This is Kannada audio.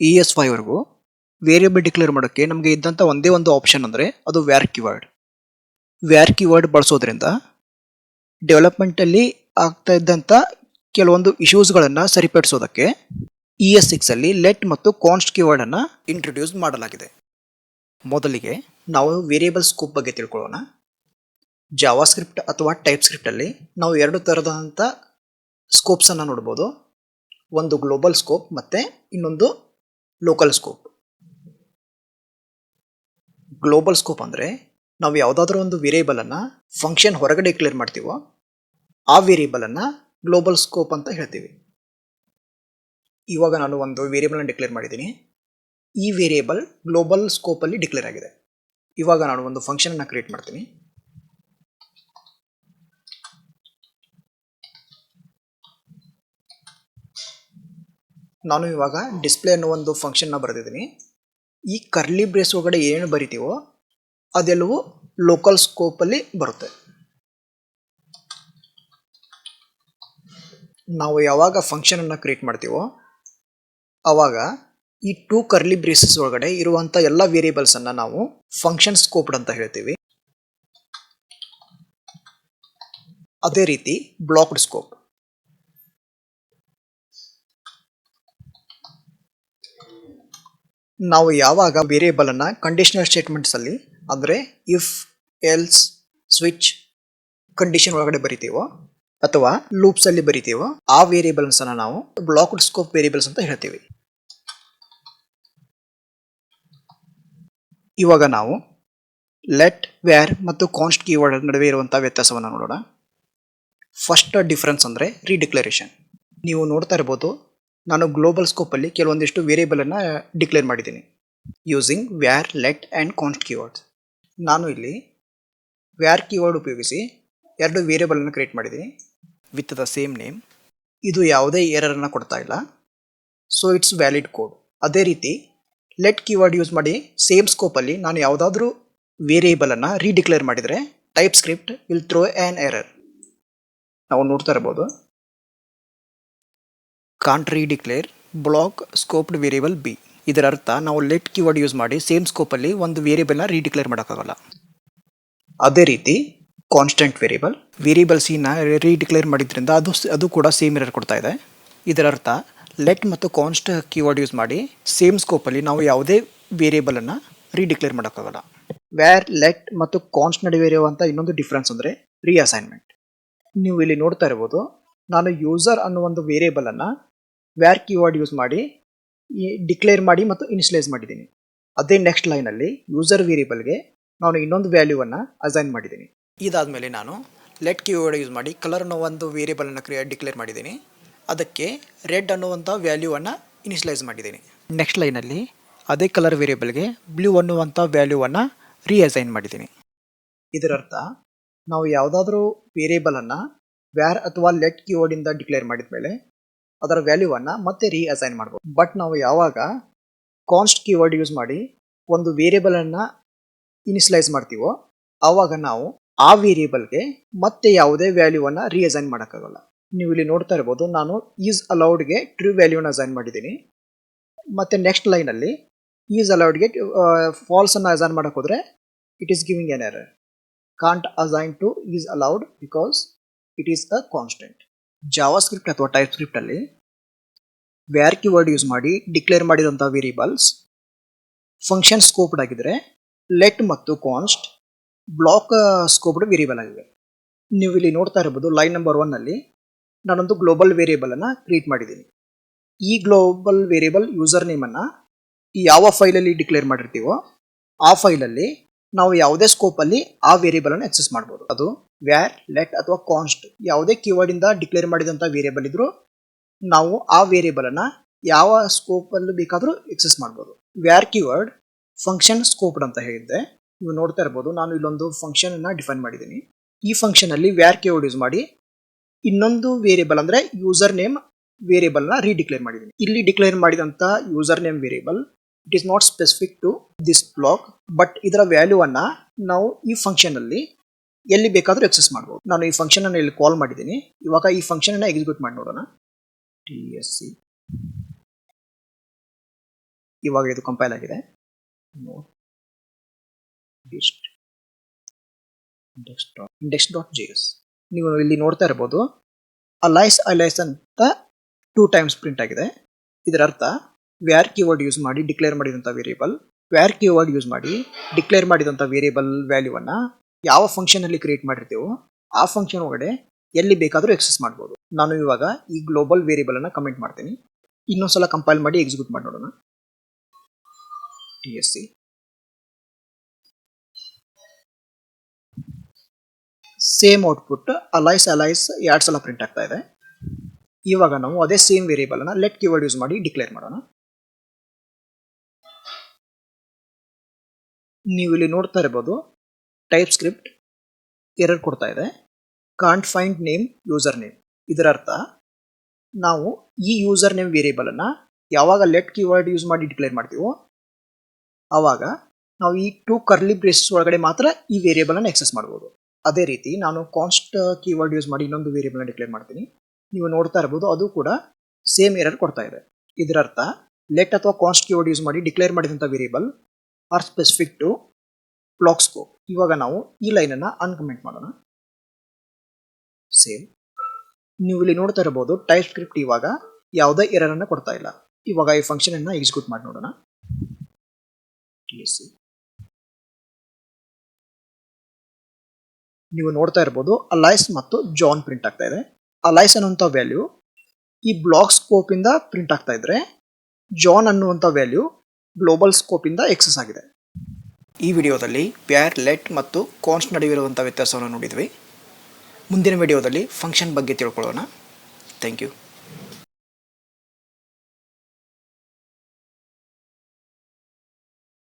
ES5 ವರೆಗೂ ವೇರಿಯಬಲ್ ಡಿಕ್ಲೇರ್ ಮಾಡೋಕ್ಕೆ ನಮಗೆ ಇದ್ದಂಥ ಒಂದೇ ಒಂದು ಆಪ್ಷನ್ ಅಂದರೆ ಅದು ವ್ಯಾರ್ ಕೀವರ್ಡ್. ವ್ಯಾರ್ ಕೀವರ್ಡ್ ಬಳಸೋದ್ರಿಂದ ಡೆವಲಪ್ಮೆಂಟಲ್ಲಿ ಆಗ್ತಾ ಇದ್ದಂಥ ಕೆಲವೊಂದು ಇಶ್ಯೂಸ್ಗಳನ್ನು ಸರಿಪಡಿಸೋದಕ್ಕೆ ES6 ಅಲ್ಲಿ ಲೆಟ್ ಮತ್ತು ಕಾನ್ಸ್ಟ್ ಕೀವರ್ಡನ್ನು ಇಂಟ್ರೊಡ್ಯೂಸ್ ಮಾಡಲಾಗಿದೆ. ಮೊದಲಿಗೆ ನಾವು ವೇರಿಯಬಲ್ ಸ್ಕೋಪ್ ಬಗ್ಗೆ ತಿಳ್ಕೊಳ್ಳೋಣ. ಜಾವಾಸ್ಕ್ರಿಪ್ಟ್ ಅಥವಾ ಟೈಪ್ಸ್ಕ್ರಿಪ್ಟಲ್ಲಿ ನಾವು ಎರಡು ಥರದಂಥ ಸ್ಕೋಪ್ಸನ್ನು ನೋಡ್ಬೋದು. ಒಂದು ಗ್ಲೋಬಲ್ ಸ್ಕೋಪ್ ಮತ್ತು ಇನ್ನೊಂದು ಲೋಕಲ್ ಸ್ಕೋಪ್. ಗ್ಲೋಬಲ್ ಸ್ಕೋಪ್ ಅಂದರೆ ನಾವು ಯಾವುದಾದ್ರೂ ಒಂದು ವೇರಿಯೇಬಲನ್ನು ಫಂಕ್ಷನ್ ಹೊರಗಡೆ ಡಿಕ್ಲೇರ್ ಮಾಡ್ತೀವೋ ಆ ವೇರಿಯೇಬಲನ್ನು ಗ್ಲೋಬಲ್ ಸ್ಕೋಪ್ ಅಂತ ಹೇಳ್ತೀವಿ. ಇವಾಗ ನಾನು ಒಂದು ವೇರಿಯೇಬಲ್ನ ಡಿಕ್ಲೇರ್ ಮಾಡಿದ್ದೀನಿ. ಈ ವೇರಿಯೇಬಲ್ ಗ್ಲೋಬಲ್ ಸ್ಕೋಪಲ್ಲಿ ಡಿಕ್ಲೇರ್ ಆಗಿದೆ. ಇವಾಗ ನಾನು ಒಂದು ಫಂಕ್ಷನನ್ನು ಕ್ರಿಯೇಟ್ ಮಾಡ್ತೀನಿ. ನಾನು ಇವಾಗ ಡಿಸ್ಪ್ಲೇ ಅನ್ನೋ ಒಂದು ಫಂಕ್ಷನ್ನ ಬರೆದಿದ್ದೀನಿ. ಈ ಕರ್ಲಿ ಬ್ರೇಸ್ ಒಳಗಡೆ ಏನು ಬರಿತೀವೋ ಅದೆಲ್ಲವೂ ಲೋಕಲ್ ಸ್ಕೋಪಲ್ಲಿ ಬರುತ್ತೆ. ನಾವು ಯಾವಾಗ ಫಂಕ್ಷನನ್ನು ಕ್ರಿಯೇಟ್ ಮಾಡ್ತೀವೋ ಆವಾಗ ಈ 2 ಕರ್ಲಿ ಬ್ರೇಸಸ್ ಒಳಗಡೆ ಇರುವಂಥ ಎಲ್ಲ ವೇರಿಯೇಬಲ್ಸನ್ನು ನಾವು ಫಂಕ್ಷನ್ ಸ್ಕೋಪ್ಡ್ ಅಂತ ಹೇಳ್ತೀವಿ. ಅದೇ ರೀತಿ ಬ್ಲಾಕ್ಡ್ ಸ್ಕೋಪ್. ನಾವು ಯಾವಾಗ ವೇರಿಯೇಬಲನ್ನು ಕಂಡೀಷನಲ್ ಸ್ಟೇಟ್ಮೆಂಟ್ಸಲ್ಲಿ ಅಂದರೆ ಇಫ್, ಎಲ್ಸ್, ಸ್ವಿಚ್ ಕಂಡೀಷನ್ ಒಳಗಡೆ ಬರಿತೀವೋ ಅಥವಾ ಲೂಪ್ಸಲ್ಲಿ ಬರಿತೀವೋ ಆ ವೇರಿಯೇಬಲ್ಸನ್ನು ನಾವು ಬ್ಲಾಕ್ಡ್ ಸ್ಕೋಪ್ ವೇರಿಯೇಬಲ್ಸ್ ಅಂತ ಹೇಳ್ತೀವಿ. ಇವಾಗ ನಾವು ಲೆಟ್, ವ್ಯಾರ್ ಮತ್ತು ಕಾನ್ಸ್ಟ್ ಕೀವರ್ಡ್ ನಡುವೆ ಇರುವಂಥ ವ್ಯತ್ಯಾಸವನ್ನು ನೋಡೋಣ. ಫಸ್ಟ್ ಡಿಫ್ರೆನ್ಸ್ ಅಂದರೆ ರೀಡಿಕ್ಲರೇಷನ್. ನೀವು ನೋಡ್ತಾ ಇರ್ಬೋದು, ನಾನು ಗ್ಲೋಬಲ್ ಸ್ಕೋಪಲ್ಲಿ ಕೆಲವೊಂದಿಷ್ಟು ವೇರಿಯೇಬಲನ್ನು ಡಿಕ್ಲೇರ್ ಮಾಡಿದ್ದೀನಿ using where, let and ಕಾನ್ಸ್ಟ್ keywords. ನಾನು ಇಲ್ಲಿ ವ್ಯಾರ್ ಕೀವರ್ಡ್ ಉಪಯೋಗಿಸಿ 2 ವೇರಿಯೇಬಲನ್ನು ಕ್ರಿಯೇಟ್ ಮಾಡಿದ್ದೀನಿ ವಿತ್ ದ ಸೇಮ್ ನೇಮ್. ಇದು ಯಾವುದೇ ಎರರನ್ನು ಕೊಡ್ತಾ ಇಲ್ಲ, ಸೊ ಇಟ್ಸ್ ವ್ಯಾಲಿಡ್ ಕೋಡ್. ಅದೇ ರೀತಿ ಲೆಟ್ ಕೀವರ್ಡ್ ಯೂಸ್ ಮಾಡಿ ಸೇಮ್ ಸ್ಕೋಪಲ್ಲಿ ನಾನು ಯಾವುದಾದ್ರೂ ವೇರಿಯೇಬಲನ್ನು ರೀಡಿಕ್ಲೇರ್ ಮಾಡಿದರೆ TypeScript will throw an error. ನಾವು ನೋಡ್ತಾ ಇರ್ಬೋದು, can't redeclare block scoped variable b. ಇದರ ಅರ್ಥ ನಾವು ಲೆಟ್ ಕೀವರ್ಡ್ ಯೂಸ್ ಮಾಡಿ ಸೇಮ್ ಸ್ಕೋಪಲ್ಲಿ ಒಂದು ವೇರಿಯೇಬಲ್ನ ರೀಡಿಕ್ಲೇರ್ ಮಾಡೋಕ್ಕಾಗಲ್ಲ. ಅದೇ ರೀತಿ ಕಾನ್ಸ್ಟೆಂಟ್ ವೇರಿಯೇಬಲ್ ಸಿನ ರೀಡಿಕ್ಲೇರ್ ಮಾಡಿದ್ರಿಂದ ಅದು ಕೂಡ ಸೇಮ್ ಎರರ್ ಕೊಡ್ತಾ ಇದೆ. ಇದರ ಅರ್ಥ ಲೆಟ್ ಮತ್ತು ಕಾನ್ಸ್ಟ್ ಕೀವರ್ಡ್ ಯೂಸ್ ಮಾಡಿ ಸೇಮ್ ಸ್ಕೋಪಲ್ಲಿ ನಾವು ಯಾವುದೇ ವೇರಿಯೇಬಲನ್ನು ರೀಡಿಕ್ಲೇರ್ ಮಾಡೋಕ್ಕಾಗಲ್ಲ. ವ್ಯಾರ್, ಲೆಟ್ ಮತ್ತು ಕಾನ್ಸ್ಟ್ ನಡುವೆ ಇರುವಂಥ ಇನ್ನೊಂದು ಡಿಫ್ರೆನ್ಸ್ ಅಂದರೆ ರೀಅಸೈನ್ಮೆಂಟ್. ನೀವು ಇಲ್ಲಿ ನೋಡ್ತಾ ಇರ್ಬೋದು, ನಾನು ಯೂಸರ್ ಅನ್ನೋ ಒಂದು ವೇರಿಯೇಬಲನ್ನು ವ್ಯಾರ್ ಕೀವರ್ಡ್ ಯೂಸ್ ಮಾಡಿ ಡಿಕ್ಲೇರ್ ಮಾಡಿ ಮತ್ತು ಇನಿಷಿಯಲೈಸ್ ಮಾಡಿದ್ದೀನಿ. ಅದೇ ನೆಕ್ಸ್ಟ್ ಲೈನಲ್ಲಿ ಯೂಸರ್ ವೇರಿಯೇಬಲ್ಗೆ ನಾನು ಇನ್ನೊಂದು ವ್ಯಾಲ್ಯೂವನ್ನು ಅಸೈನ್ ಮಾಡಿದ್ದೀನಿ. ಇದಾದಮೇಲೆ ನಾನು ಲೆಟ್ ಕೀವರ್ಡ್ ಯೂಸ್ ಮಾಡಿ ಕಲರ್ ಅನ್ನೋ ಒಂದು ವೇರಿಯೇಬಲನ್ನು ಡಿಕ್ಲೇರ್ ಮಾಡಿದ್ದೀನಿ. ಅದಕ್ಕೆ ರೆಡ್ ಅನ್ನುವಂಥ ವ್ಯಾಲ್ಯೂವನ್ನು ಇನಿಷಿಯಲೈಸ್ ಮಾಡಿದ್ದೀನಿ. ನೆಕ್ಸ್ಟ್ ಲೈನಲ್ಲಿ ಅದೇ ಕಲರ್ ವೇರಿಯೇಬಲ್ಗೆ ಬ್ಲೂ ಅನ್ನುವಂಥ ವ್ಯಾಲ್ಯೂವನ್ನು ರೀಅಸೈನ್ ಮಾಡಿದ್ದೀನಿ. ಇದರರ್ಥ ನಾವು ಯಾವುದಾದ್ರೂ ವೇರಿಯೇಬಲನ್ನು ವ್ಯಾರ್ ಅಥವಾ ಲೆಟ್ ಕೀವರ್ಡಿಂದ ಡಿಕ್ಲೇರ್ ಮಾಡಿದ ಮೇಲೆ ಅದರ ವ್ಯಾಲ್ಯೂವನ್ನು ಮತ್ತೆ ರೀಅಸೈನ್ ಮಾಡ್ಬೋದು. ಬಟ್ ನಾವು ಯಾವಾಗ ಕಾನ್ಸ್ಟ್ ಕೀವರ್ಡ್ ಯೂಸ್ ಮಾಡಿ ಒಂದು ವೇರಿಯೇಬಲನ್ನು ಇನಿಷಿಯಲೈಸ್ ಮಾಡ್ತೀವೋ ಆವಾಗ ನಾವು ಆ ವೇರಿಯೇಬಲ್ಗೆ ಮತ್ತೆ ಯಾವುದೇ ವ್ಯಾಲ್ಯೂವನ್ನು ರೀಅಸೈನ್ ಮಾಡೋಕ್ಕಾಗಲ್ಲ. ನೀವು ಇಲ್ಲಿ ನೋಡ್ತಾ ಇರ್ಬೋದು, ನಾನು ಈಸ್ ಅಲೌಡ್ಗೆ ಟ್ರೂ ವ್ಯಾಲ್ಯೂನ ಅಸೈನ್ ಮಾಡಿದ್ದೀನಿ. ಮತ್ತು ನೆಕ್ಸ್ಟ್ ಲೈನಲ್ಲಿ ಈಸ್ ಅಲೌಡ್ಗೆ ಫಾಲ್ಸನ್ನು ಅಸೈನ್ ಮಾಡೋಕೆ ಹೋದರೆ it is giving N error. Can't assign to is allowed because it is a constant. JavaScript ಅಥವಾ ಟೈಪ್ಸ್ಕ್ರಿಪ್ಟಲ್ಲಿ ವ್ಯಾರ್ ಕೀವರ್ಡ್ ಯೂಸ್ ಮಾಡಿ ಡಿಕ್ಲೇರ್ ಮಾಡಿದಂಥ ವೇರಿಯೇಬಲ್ಸ್ ಫಂಕ್ಷನ್ ಸ್ಕೋಪ್ಡ್ ಆಗಿದ್ದರೆ ಲೆಟ್ ಮತ್ತು ಕಾನ್ಸ್ಟ್ ಬ್ಲಾಕ್ ಸ್ಕೋಪ್ಡ್ ವೇರಿಯೇಬಲ್ ಆಗಿವೆ. ನೀವು ಇಲ್ಲಿ ನೋಡ್ತಾ ಇರ್ಬೋದು, ಲೈನ್ ನಂಬರ್ 1ನಲ್ಲಿ ನಾನೊಂದು ಗ್ಲೋಬಲ್ ವೇರಿಯೇಬಲನ್ನು ಕ್ರಿಯೇಟ್ ಮಾಡಿದ್ದೀನಿ. ಈ ಗ್ಲೋಬಲ್ ವೇರಿಯೇಬಲ್ ಯೂಸರ್ ನೇಮನ್ನು ಯಾವ ಫೈಲಲ್ಲಿ ಡಿಕ್ಲೇರ್ ಮಾಡಿರ್ತೀವೋ ಆ ಫೈಲಲ್ಲಿ ನಾವು ಯಾವುದೇ ಸ್ಕೋಪಲ್ಲಿ ಆ ವೇರಿಯೇಬಲನ್ನು ಆಕ್ಸೆಸ್ ಮಾಡ್ಬೋದು. ಅದು ವ್ಯಾರ್, ಲೆಟ್ ಅಥವಾ ಕಾನ್ಸ್ಟ್ ಯಾವುದೇ ಕೀವರ್ಡಿಂದ ಡಿಕ್ಲೇರ್ ಮಾಡಿದಂಥ ವೇರಿಯೇಬಲ್ ಇದ್ದರೂ ನಾವು ಆ ವೇರಿಯೇಬಲನ್ನು ಯಾವ ಸ್ಕೋಪಲ್ಲಿ ಬೇಕಾದರೂ ಆಕ್ಸೆಸ್ ಮಾಡ್ಬೋದು. ವ್ಯಾರ್ ಕೀವರ್ಡ್ ಫಂಕ್ಷನ್ ಸ್ಕೋಪ್ಡ್ ಅಂತ ಹೇಳಿದ್ದೆ. ನೀವು ನೋಡ್ತಾ ಇರ್ಬೋದು, ನಾನು ಇಲ್ಲೊಂದು ಫಂಕ್ಷನನ್ನು ಡಿಫೈನ್ ಮಾಡಿದ್ದೀನಿ. ಈ ಫಂಕ್ಷನಲ್ಲಿ ವ್ಯಾರ್ ಕೀವರ್ಡ್ ಯೂಸ್ ಮಾಡಿ ಇನ್ನೊಂದು ವೇರಿಯೇಬಲ್ ಅಂದರೆ ಯೂಸರ್ ನೇಮ್ ವೇರಿಯೇಬಲ್ನ ರೀಡಿಕ್ಲೇರ್ ಮಾಡಿದ್ದೀನಿ. ಇಲ್ಲಿ ಡಿಕ್ಲೇರ್ ಮಾಡಿದಂಥ user name variable it is not specific to this block, but ಇದರ ವ್ಯಾಲ್ಯೂವನ್ನು ನಾವು ಈ ಫಂಕ್ಷನಲ್ಲಿ ಎಲ್ಲಿ ಬೇಕಾದರೂ ಎಕ್ಸೆಸ್ ಮಾಡ್ಬೋದು. ನಾನು ಈ ಫಂಕ್ಷನನ್ನು ಇಲ್ಲಿ ಕಾಲ್ ಮಾಡಿದ್ದೀನಿ. ಇವಾಗ ಈ ಫಂಕ್ಷನನ್ನು ಎಕ್ಸಿಕ್ಯೂಟ್ ಮಾಡಿ ನೋಡೋಣ. TSC ಇವಾಗ ಇದು ಕಂಪೈಲ್ ಆಗಿದೆ. index.js ನೀವು ಇಲ್ಲಿ ನೋಡ್ತಾ ಇರಬಹುದು ಅಲೈಸ್ ಅಂತ 2 ಟೈಮ್ಸ್ ಪ್ರಿಂಟ್ ಆಗಿದೆ. ಇದರ ಅರ್ಥ ವ್ಯಾರ್ ಕೀವರ್ಡ್ ಯೂಸ್ ಮಾಡಿ ಡಿಕ್ಲೇರ್ ಮಾಡಿದಂಥ ವೇರಿಯೇಬಲ್ ವ್ಯಾರ್ ಕೀವರ್ಡ್ ಯೂಸ್ ಮಾಡಿ ಡಿಕ್ಲೇರ್ ಮಾಡಿದಂಥ ವೇರಿಯೇಬಲ್ ವ್ಯಾಲ್ಯೂವನ್ನ ಯಾವ ಫಂಕ್ಷನ್ ಅಲ್ಲಿ ಕ್ರಿಯೇಟ್ ಮಾಡಿರ್ತೀವೋ ಆ ಫಂಕ್ಷನ್ ಒಳಗಡೆ ಎಲ್ಲಿ ಬೇಕಾದರೂ ಎಕ್ಸೆಸ್ ಮಾಡ್ಬೋದು. ನಾನು ಇವಾಗ ಈ ಗ್ಲೋಬಲ್ ವೇರಿಯೇಬಲ್ ಅನ್ನ ಕಮೆಂಟ್ ಮಾಡ್ತೀನಿ. ಇನ್ನೊಂದ್ಸಲ ಕಂಪೈಲ್ ಮಾಡಿ ಎಕ್ಸಿಕ್ಯೂಟ್ ಮಾಡಿ ನೋಡೋಣ. TSC ಸೇಮ್ ಔಟ್ಪುಟ್ ಅಲೈಸ್ 2 ಸಲ ಪ್ರಿಂಟ್ ಆಗ್ತಾ ಇದೆ. ಇವಾಗ ನಾವು ಅದೇ ಸೇಮ್ ವೇರಿಯೇಬಲ್ ಅನ್ನ ಲೆಟ್ ಕೀವರ್ಡ್ ಯೂಸ್ ಮಾಡಿ ಡಿಕ್ಲೇರ್ ಮಾಡೋಣ. ನೀವು ಇಲ್ಲಿ ನೋಡ್ತಾ ಇರಬಹುದು ಟೈಪ್ಸ್ಕ್ರಿಪ್ಟ್ ಎರರ್ ಕೊಡ್ತಾ ಇದೆ. Can't find name user name. ಇದರ ಅರ್ಥ ನಾವು ಈ ಯೂಸರ್ ನೇಮ್ ವೇರಿಯೇಬಲ್ ಅನ್ನ ಯಾವಾಗ ಲೆಟ್ ಕೀವರ್ಡ್ ಯೂಸ್ ಮಾಡಿ ಡಿಕ್ಲೇರ್ ಮಾಡ್ತೀವೋ ಆವಾಗ ನಾವು ಈ 2 ಕರ್ಲಿ ಬ್ರೇಸಸ್ ಒಳಗಡೆ ಮಾತ್ರ ಈ ವೇರಿಯೇಬಲ್ ಅನ್ನು ಎಕ್ಸೆಸ್ ಮಾಡಬಹುದು. ಅದೇ ರೀತಿ ನಾನು ಕಾನ್ಸ್ಟ್ ಕೀವರ್ಡ್ ಯೂಸ್ ಮಾಡಿ ಇನ್ನೊಂದು ವೇರಿಯೇಬಲ್ ಅನ್ನು ಡಿಕ್ಲೇರ್ ಮಾಡ್ತೀನಿ. ನೀವು ನೋಡ್ತಾ ಇರಬಹುದು ಅದು ಕೂಡ ಸೇಮ್ ಎರರ್ ಕೊಡ್ತಾ ಇದೆ. ಇದರ ಅರ್ಥ ಲೆಟ್ ಅಥವಾ ಕಾನ್ಸ್ಟ್ ಕೀವರ್ಡ್ ಯೂಸ್ ಮಾಡಿ ಡಿಕ್ಲೇರ್ ಮಾಡಿದಂಥ variable are specific to block scope. ಇವಾಗ ನಾವು ಈ ಲೈನ್ ಅನ್ನ ಅನ್ಕಮೆಂಟ್ ಮಾಡೋಣ. ಸೇಮ್ ನೀವು ಇಲ್ಲಿ ನೋಡ್ತಾ ಇರಬಹುದು ಟೈಪ್ ಸ್ಕ್ರಿಪ್ಟ್ ಇವಾಗ ಯಾವುದೇ ಎರರ್ ಅನ್ನ ಕೊಡ್ತಾ ಇಲ್ಲ. ಇವಾಗ ಈ ಫಂಕ್ಷನ್ ಅನ್ನ ಎಕ್ಸಿಕ್ಯೂಟ್ ಮಾಡಿ ನೋಡೋಣ. TSC ನೀವು ನೋಡ್ತಾ ಇರಬಹುದು ಅಲೈಸ್ ಮತ್ತು ಜಾನ್ ಪ್ರಿಂಟ್ ಆಗ್ತಾ ಇದೆ. ಅಲೈಸ್ ಅನ್ನುವಂಥ ವ್ಯಾಲ್ಯೂ ಈ ಬ್ಲಾಕ್ ಸ್ಕೋಪ್ ಇಂದ ಪ್ರಿಂಟ್ ಆಗ್ತಾ ಇದ್ರೆ ಜಾನ್ ಅನ್ನುವಂಥ ವ್ಯಾಲ್ಯೂ ಗ್ಲೋಬಲ್ ಸ್ಕೋಪ್ ಇಂದ ಎಕ್ಸೆಸ್ ಆಗಿದೆ. ಈ ವಿಡಿಯೋದಲ್ಲಿ ವ್ಯಾರ್ ಲೆಟ್ ಮತ್ತು ಕಾನ್ಸ್ಟ್ ನಡುವಿರುವಂಥ ವ್ಯತ್ಯಾಸವನ್ನು ನೋಡಿದ್ವಿ. ಮುಂದಿನ ವಿಡಿಯೋದಲ್ಲಿ ಫಂಕ್ಷನ್ ಬಗ್ಗೆ ತಿಳ್ಕೊಳ್ಳೋಣ. Thank you.